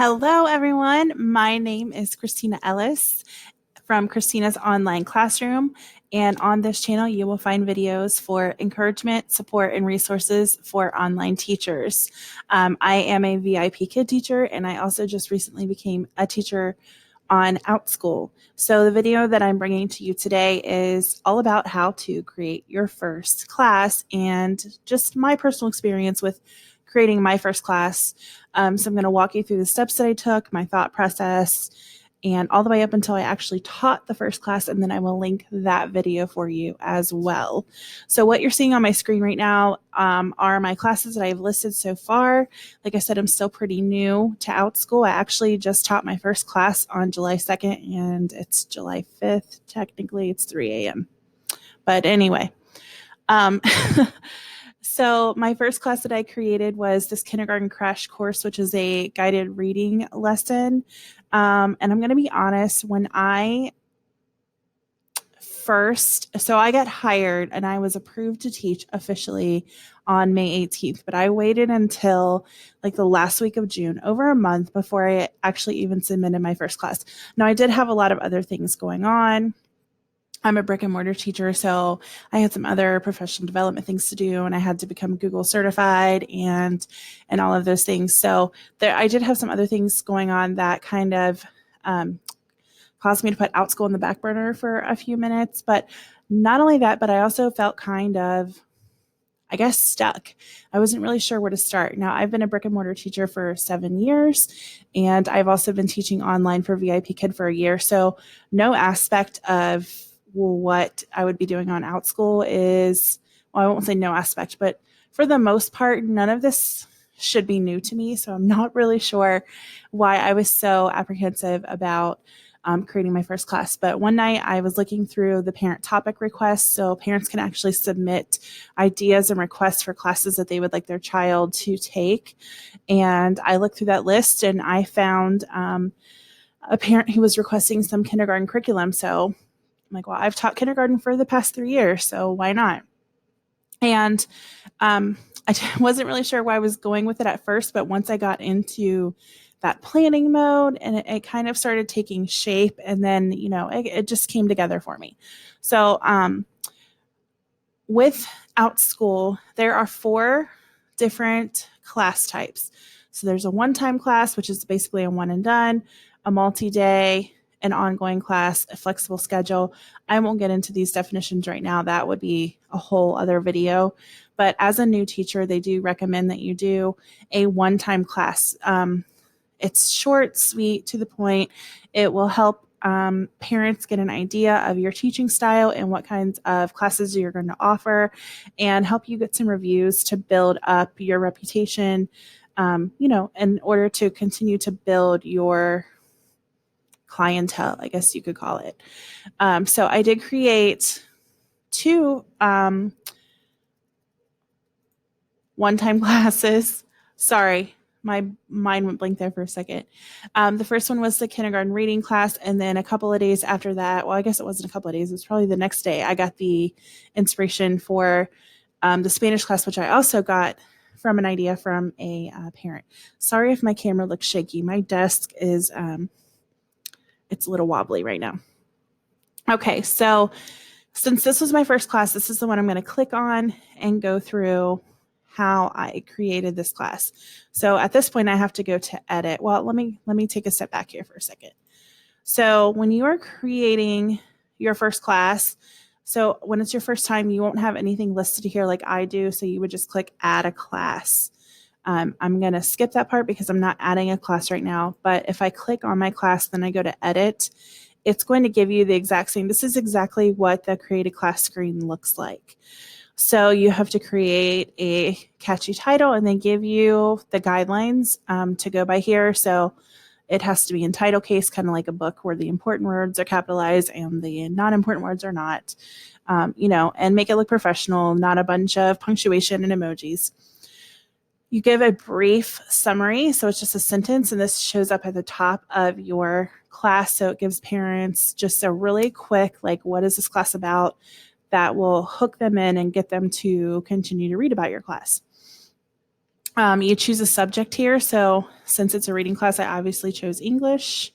Hello, everyone. My name is Christina Ellis from Christina's Online Classroom. And on this channel, you will find videos for encouragement, support, and resources for online teachers. I am a VIP kid teacher, and I also just recently became a teacher on Outschool. So the video that I'm bringing to you today is all about how to create your first class and just my personal experience with creating my first class. So I'm going to walk you through the steps that I took, my thought process, and all the way up until I actually taught the first class, and then I will link that video for you as well. So what you're seeing on my screen right now are my classes that I've listed so far. Like I said, I'm still pretty new to Outschool. I actually just taught my first class on July 2nd, and it's July 5th. Technically, it's 3 a.m. But anyway, so my first class that I created was this kindergarten crash course, which is a guided reading lesson. And I'm going to be honest, when I I got hired and I was approved to teach officially on May 18th, but I waited until like the last week of June, over a month before I actually even submitted my first class. Now, I did have a lot of other things going on. I'm a brick and mortar teacher, so I had some other professional development things to do, and I had to become Google certified and all of those things. So I did have some other things going on that kind of caused me to put Outschool in the back burner for a few minutes. But not only that, but I also felt kind of, I guess, stuck. I wasn't really sure where to start. Now, I've been a brick and mortar teacher for 7 years, and I've also been teaching online for VIP Kid for a year. So no aspect of what I would be doing on Outschool is, well, I won't say no aspect, but for the most part, none of this should be new to me. So I'm not really sure why I was so apprehensive about creating my first class. But one night I was looking through the parent topic requests, so parents can actually submit ideas and requests for classes that they would like their child to take. And I looked through that list and I found a parent who was requesting some kindergarten curriculum. So I'm like, well, I've taught kindergarten for the past 3 years, so why not? And I wasn't really sure why I was going with it at first, but once I got into that planning mode and it kind of started taking shape, and then, it just came together for me. So with Outschool, there are 4 different class types. So there's a one-time class, which is basically a one and done, a multi-day, an ongoing class, a flexible schedule. I won't get into these definitions right now. That would be a whole other video. But as a new teacher, they do recommend that you do a one-time class. It's short, sweet, to the point. It will help parents get an idea of your teaching style and what kinds of classes you're going to offer, and help you get some reviews to build up your reputation, in order to continue to build your clientele, I guess you could call it. So I did create 2 one-time classes. Sorry, my mind went blank there for a second. The first one was the kindergarten reading class, and then a couple of days after that, well, I guess it wasn't a couple of days, it was probably the next day, I got the inspiration for the Spanish class, which I also got from an idea from a parent. Sorry if my camera looks shaky. My desk is it's a little wobbly right now. Okay, so since this was my first class, this is the one I'm going to click on and go through how I created this class. So at this point, I have to go to edit. Well, let me take a step back here for a second. So when you are creating your first class, so when it's your first time, you won't have anything listed here like I do. So you would just click add a class. I'm going to skip that part because I'm not adding a class right now. But if I click on my class, then I go to edit, it's going to give you the exact same. This is exactly what the create a class screen looks like. So you have to create a catchy title and they give you the guidelines to go by here. So it has to be in title case, kind of like a book where the important words are capitalized and the non-important words are not, and make it look professional, not a bunch of punctuation and emojis. You give a brief summary, so it's just a sentence, and this shows up at the top of your class, so it gives parents just a really quick, like, what is this class about, that will hook them in and get them to continue to read about your class. You choose a subject here. So since it's a reading class, I obviously chose English.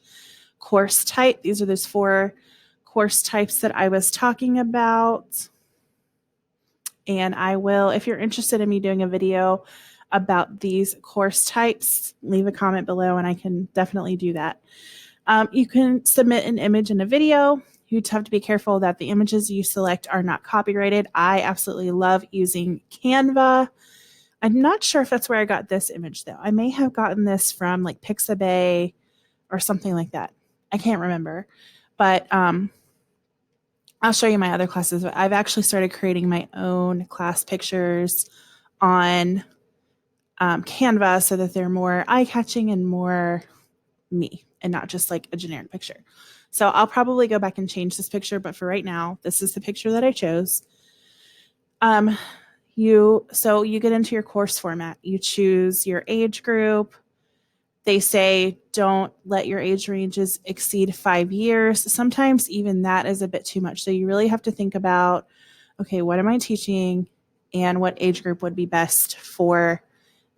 Course type, these are those 4 course types that I was talking about. And I will, if you're interested in me doing a video about these course types, leave a comment below and I can definitely do that. You can submit an image and a video. You'd have to be careful that the images you select are not copyrighted. I absolutely love using Canva. I'm not sure if that's where I got this image though. I may have gotten this from like Pixabay or something like that. I can't remember, but I'll show you my other classes. I've actually started creating my own class pictures on Canva so that they're more eye-catching and more me and not just like a generic picture. So I'll probably go back and change this picture, but for right now, this is the picture that I chose. You get into your course format. You choose your age group. They say don't let your age ranges exceed 5 years. Sometimes even that is a bit too much. So you really have to think about, okay, what am I teaching and what age group would be best for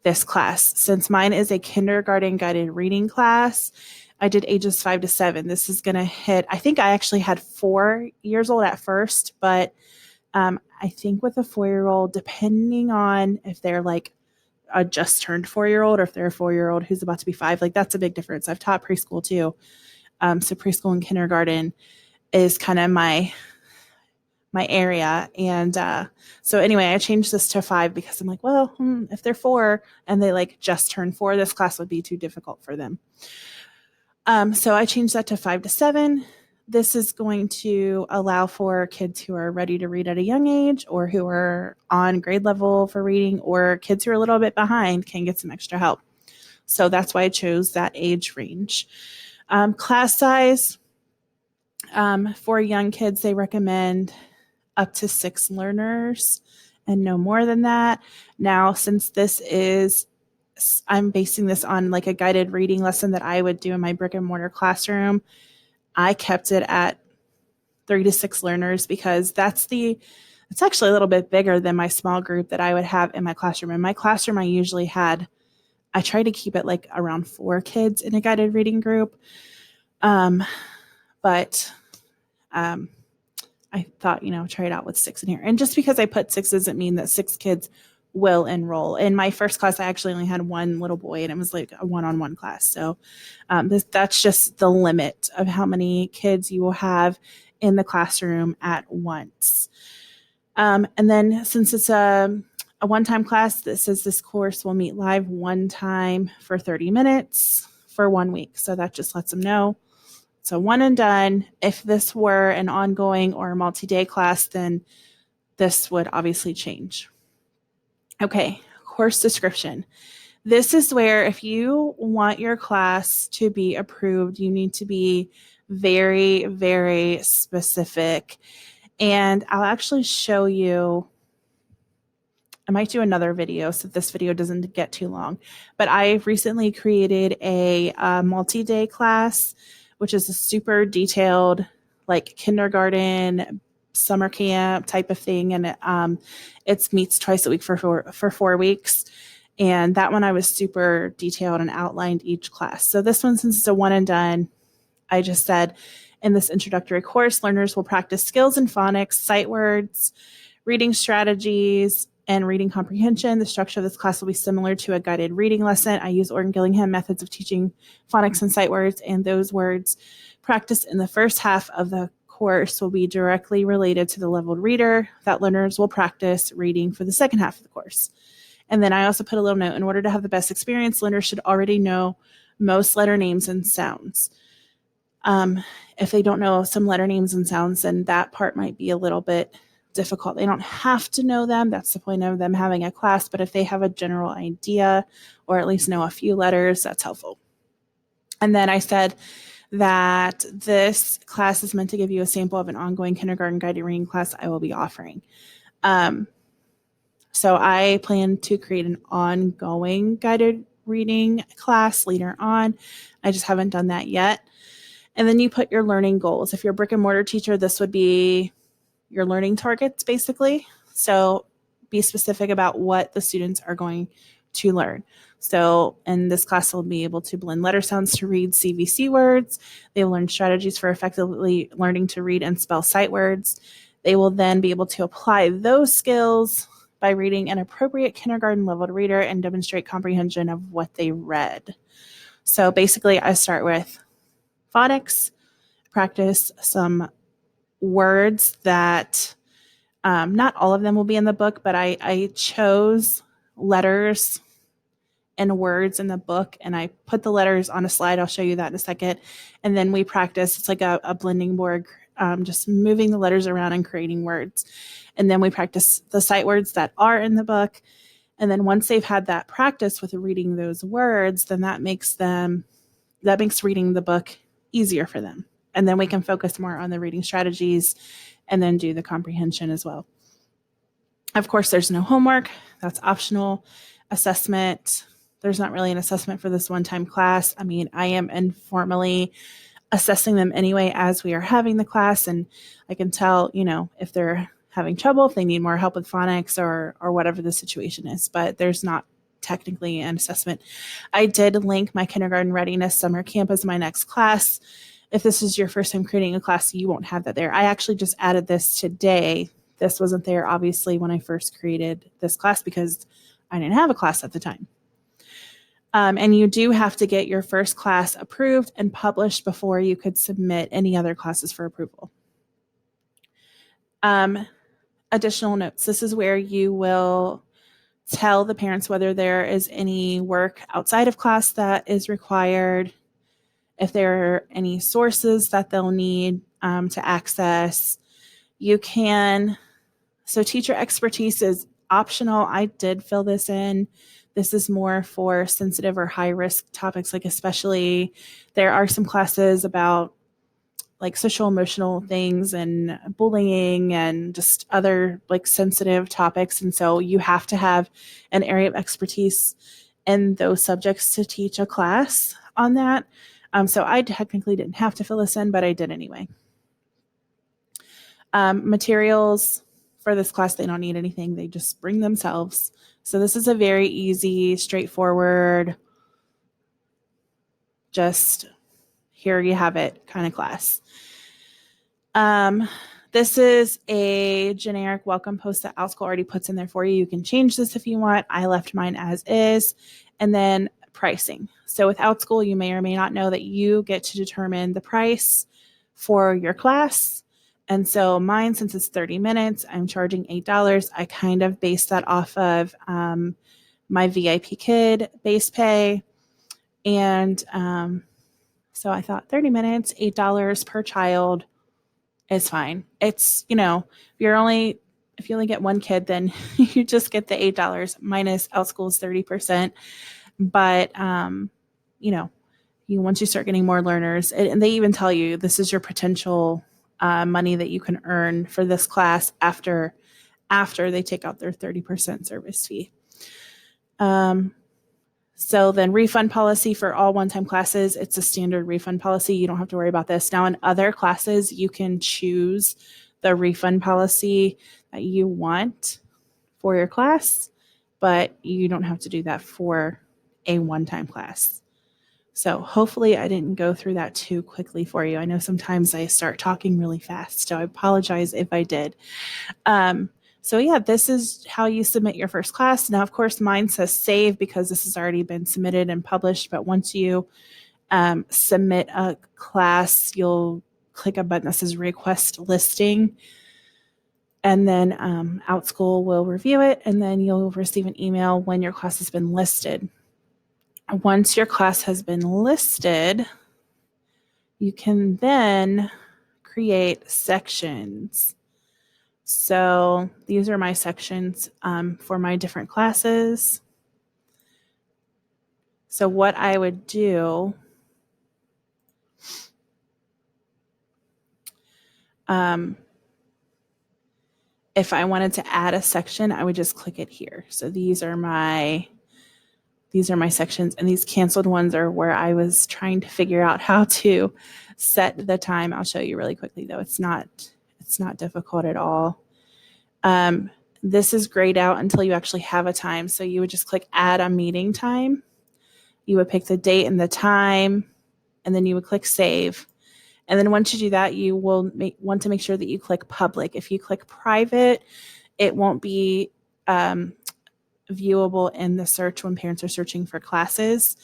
this class? Since mine is a kindergarten guided reading class, I did ages 5 to 7. This is going to hit, I think I actually had 4 years old at first, but I think with a 4-year-old, depending on if they're like a just turned 4-year-old or if they're a 4-year-old who's about to be 5, like that's a big difference. I've taught preschool too. So preschool and kindergarten is kind of my area. And so anyway, I changed this to 5 because I'm like, well, if they're 4 and they like just turned 4, this class would be too difficult for them. So I changed that to 5 to 7. This is going to allow for kids who are ready to read at a young age or who are on grade level for reading, or kids who are a little bit behind can get some extra help. So that's why I chose that age range. Class size, for young kids, they recommend up to 6 learners and no more than that. Now, since I'm basing this on like a guided reading lesson that I would do in my brick and mortar classroom, I kept it at 3 to 6 learners because it's actually a little bit bigger than my small group that I would have in my classroom. In my classroom, I try to keep it like around 4 kids in a guided reading group. But I thought, try it out with 6 in here. And just because I put 6 doesn't mean that 6 kids will enroll. In my first class, I actually only had 1 little boy and it was like a one-on-one class. So that's just the limit of how many kids you will have in the classroom at once. And then since it's a one-time class that says this course will meet live one time for 30 minutes for 1 week. So that just lets them know. So one and done. If this were an ongoing or a multi-day class, then this would obviously change. Okay, course description. This is where if you want your class to be approved, you need to be very, very specific. And I'll actually show you, I might do another video so this video doesn't get too long, but I've recently created a multi-day class, which is a super detailed, like kindergarten, summer camp type of thing. And it meets twice a week for 4 weeks. And that one I was super detailed and outlined each class. So this one, since it's a one and done, I just said in this introductory course, learners will practice skills in phonics, sight words, reading strategies, and reading comprehension. The structure of this class will be similar to a guided reading lesson. I use Orton Gillingham methods of teaching phonics and sight words, and those words practiced in the first half of the course will be directly related to the leveled reader that learners will practice reading for the second half of the course. And then I also put a little note, in order to have the best experience, learners should already know most letter names and sounds. If they don't know some letter names and sounds, then that part might be a little bit difficult. They don't have to know them. That's the point of them having a class. But if they have a general idea or at least know a few letters, that's helpful. And then I said that this class is meant to give you a sample of an ongoing kindergarten guided reading class I will be offering. So I plan to create an ongoing guided reading class later on. I just haven't done that yet. And then you put your learning goals. If you're a brick and mortar teacher, this would be your learning targets, basically. So be specific about what the students are going to learn. So in this class, they'll be able to blend letter sounds to read CVC words. They will learn strategies for effectively learning to read and spell sight words. They will then be able to apply those skills by reading an appropriate kindergarten level reader and demonstrate comprehension of what they read. So basically, I start with phonics, practice some words that not all of them will be in the book, but I chose letters and words in the book, and I put the letters on a slide. I'll show you that in a second. And then we practice. It's like a blending board, just moving the letters around and creating words. And then we practice the sight words that are in the book. And then once they've had that practice with reading those words, then that makes reading the book easier for them. And then we can focus more on the reading strategies and then do the comprehension as well. Of course, there's no homework. That's optional. Assessment. There's not really an assessment for this one-time class. I mean, I am informally assessing them anyway as we are having the class, and I can tell, if they're having trouble, if they need more help with phonics or whatever the situation is, but there's not technically an assessment. I did link my kindergarten readiness summer camp as my next class. If this is your first time creating a class, you won't have that there. I actually just added this today. This wasn't there, obviously, when I first created this class because I didn't have a class at the time. And you do have to get your first class approved and published before you could submit any other classes for approval. Additional notes. This is where you will tell the parents whether there is any work outside of class that is required, if there are any sources that they'll need to access. So teacher expertise is optional. I did fill this in. This is more for sensitive or high risk topics, like especially there are some classes about like social emotional things and bullying and just other like sensitive topics. And so you have to have an area of expertise in those subjects to teach a class on that. So I technically didn't have to fill this in, but I did anyway. Materials for this class, they don't need anything. They just bring themselves. So this is a very easy, straightforward, just here you have it kind of class. This is a generic welcome post that Outschool already puts in there for you. You can change this if you want. I left mine as is. And then pricing. So with Outschool, you may or may not know that you get to determine the price for your class. And so mine, since it's 30 minutes, I'm charging $8. I kind of base that off of my VIP kid base pay. And so I thought 30 minutes, $8 per child is fine. It's, if you only get one kid, then you just get the $8 minus Outschool's 30%. But, once you start getting more learners, and they even tell you this is your potential money that you can earn for this class after they take out their 30% service fee. So then refund policy for all one-time classes, it's a standard refund policy. You don't have to worry about this. Now in other classes, you can choose the refund policy that you want for your class, but you don't have to do that for a one-time class. So hopefully I didn't go through that too quickly for you. I know sometimes I start talking really fast, so I apologize if I did. So yeah, this is how you submit your first class. Now, of course, mine says save because this has already been submitted and published. But once you submit a class, you'll click a button that says request listing. And then Outschool will review it, and then you'll receive an email when your class has been listed. Once your class has been listed, you can then create sections. So these are my sections for my different classes. So what I would do, if I wanted to add a section, I would just click it here. So these are my sections, and these canceled ones are where I was trying to figure out how to set the time. I'll show you really quickly though. It's not difficult at all. this is grayed out until you actually have a time. So you would just click add a meeting time. You would pick the date and the time, and then you would click save. And then once you do that, you will want to make sure that you click public. If you click private, it won't be viewable in the search when parents are searching for classes.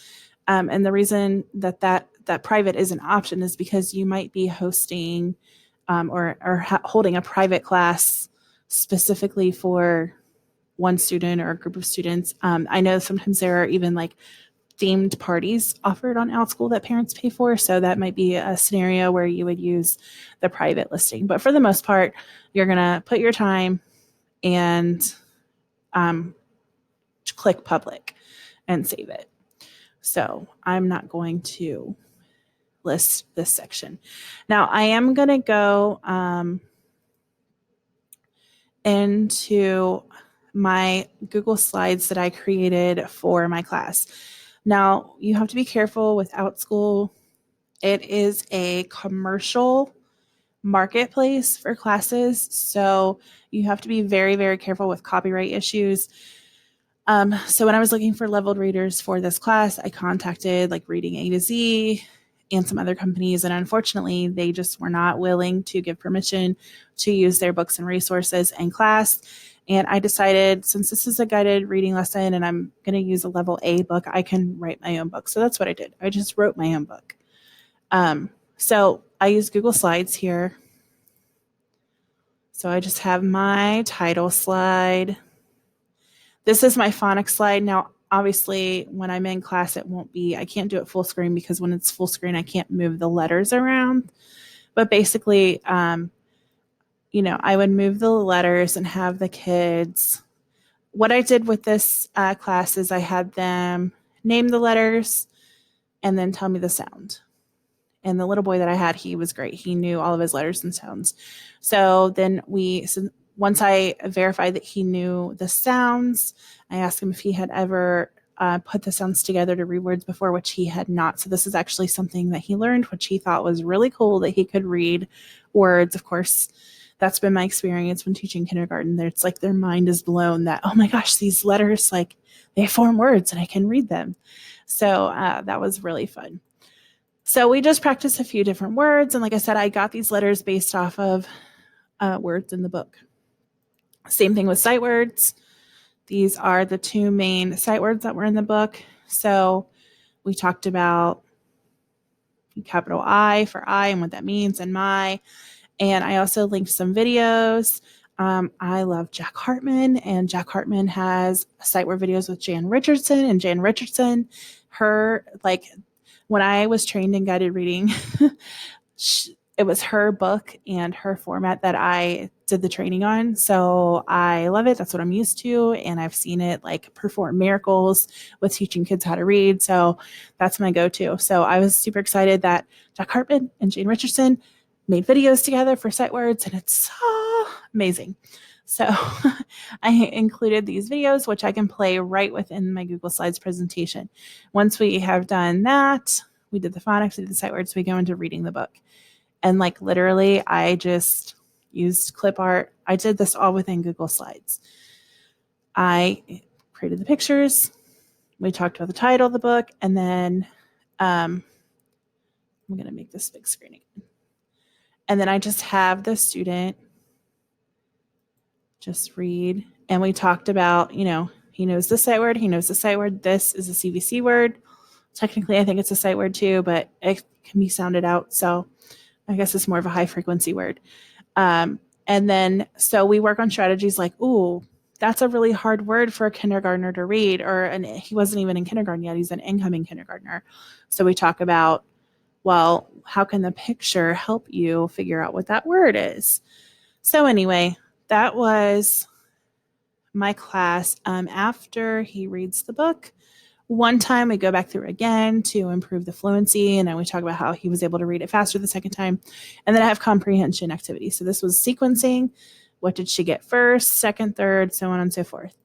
And the reason that private is an option is because you might be hosting or holding a private class specifically for one student or a group of students. I know sometimes there are even like themed parties offered on Outschool that parents pay for. So that might be a scenario where you would use the private listing. But for the most part, you're going to put your time and click public and save it. So I'm not going to list this section. Now I am going to go into my Google Slides that I created for my class. Now you have to be careful with Outschool. It is a commercial marketplace for classes, so you have to be very, very careful with copyright issues. So when I was looking for leveled readers for this class, I contacted like Reading A to Z and some other companies, and unfortunately, they just were not willing to give permission to use their books and resources in class. And I decided, since this is a guided reading lesson and I'm going to use a level A book, I can write my own book. So that's what I did. I just wrote my own book. So I use Google Slides here. So I just have my title slide. This is my phonics slide. Now, obviously, when I'm in class, I can't do it full screen because when it's full screen, I can't move the letters around. But basically, I would move the letters and have the kids. What I did with this class is I had them name the letters and then tell me the sound. And the little boy that I had, he was great. He knew all of his letters and sounds. So then once I verified that he knew the sounds, I asked him if he had ever put the sounds together to read words before, which he had not. So this is actually something that he learned, which he thought was really cool, that he could read words. Of course, that's been my experience when teaching kindergarten. It's like their mind is blown that, oh my gosh, these letters, like they form words and I can read them. So that was really fun. So we just practiced a few different words. And like I said, I got these letters based off of words in the book. Same thing with sight words. These are the two main sight words that were in the book. So we talked about capital I for I and what that means, and my. And I also linked some videos. I love Jack Hartman, and Jack Hartman has sight word videos with Jan Richardson. And Jan Richardson, when I was trained in guided reading, it was her book and her format that I did the training on. So I love it. That's what I'm used to. And I've seen it like perform miracles with teaching kids how to read. So that's my go-to. So I was super excited that Jack Hartman and Jane Richardson made videos together for sight words, and it's so amazing. So I included these videos, which I can play right within my Google Slides presentation. Once we have done that, we did the phonics, we did the sight words, we go into reading the book. And like literally, I just used clip art. I did this all within Google Slides. I created the pictures. We talked about the title of the book. And then I'm going to make this big screen again. And then I just have the student just read. And we talked about, he knows the sight word. He knows the sight word. This is a CVC word. Technically, I think it's a sight word too, but it can be sounded out. So I guess it's more of a high frequency word. And then, so we work on strategies like, ooh, that's a really hard word for a kindergartner to read, and he wasn't even in kindergarten yet. He's an incoming kindergartner. So we talk about, well, how can the picture help you figure out what that word is? So anyway, that was my class. After he reads the book, one time we go back through again to improve the fluency, and then we talk about how he was able to read it faster the second time. And then I have comprehension activities. So this was sequencing. What did she get first, second, third, so on and so forth.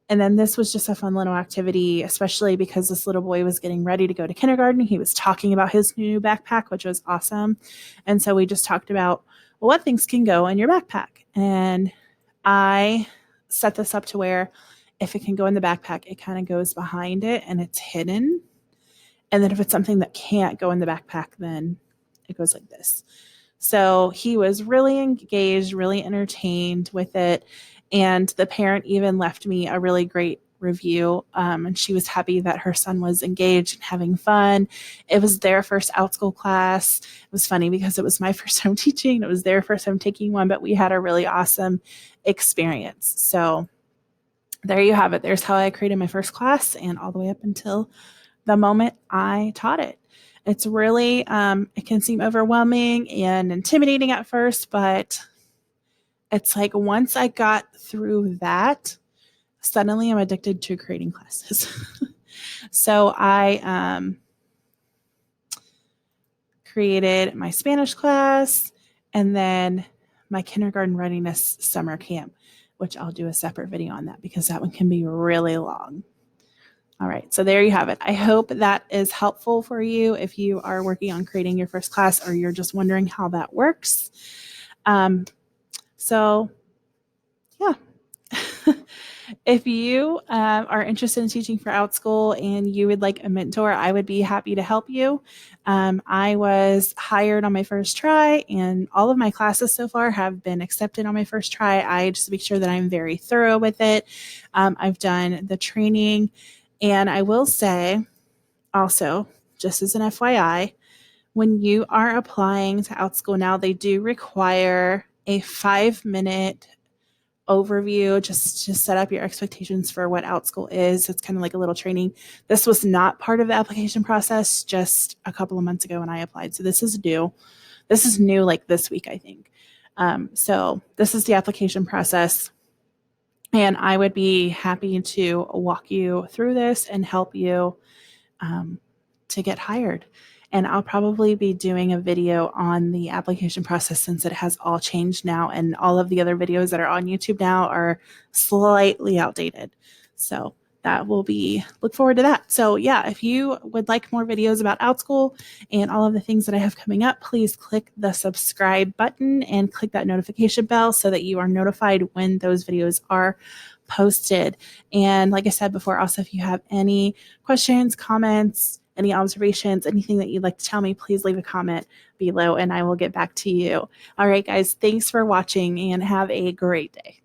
And then this was just a fun little activity, especially because this little boy was getting ready to go to kindergarten. He was talking about his new backpack, which was awesome. And so we just talked about, well, what things can go in your backpack? And I set this up to where if it can go in the backpack, it kind of goes behind it and it's hidden. And then if it's something that can't go in the backpack, then it goes like this. So he was really engaged, really entertained with it. And the parent even left me a really great review. And she was happy that her son was engaged and having fun. It was their first Outschool class. It was funny because it was my first time teaching. It was their first time taking one, but we had a really awesome experience. So there you have it. There's how I created my first class and all the way up until the moment I taught it. It's really, it can seem overwhelming and intimidating at first, but it's like once I got through that, suddenly I'm addicted to creating classes. So I created my Spanish class and then my kindergarten readiness summer camp, which I'll do a separate video on that because that one can be really long. All right, so there you have it. I hope that is helpful for you if you are working on creating your first class or you're just wondering how that works. So yeah, if you are interested in teaching for Outschool and you would like a mentor, I would be happy to help you. I was hired on my first try and all of my classes so far have been accepted on my first try. I just make sure that I'm very thorough with it. I've done the training. And I will say also, just as an FYI, when you are applying to Outschool now, they do require a 5-minute overview just to set up your expectations for what Outschool is. It's kind of like a little training. This was not part of the application process just a couple of months ago when I applied. So this is new. This is new like this week, I think. So this is the application process. And I would be happy to walk you through this and help you to get hired. And I'll probably be doing a video on the application process since it has all changed now. And all of the other videos that are on YouTube now are slightly outdated. So that will be, look forward to that. So yeah, if you would like more videos about Outschool and all of the things that I have coming up, please click the subscribe button and click that notification bell so that you are notified when those videos are posted. And like I said before, also, if you have any questions, comments, any observations, anything that you'd like to tell me, please leave a comment below and I will get back to you. All right, guys, thanks for watching and have a great day.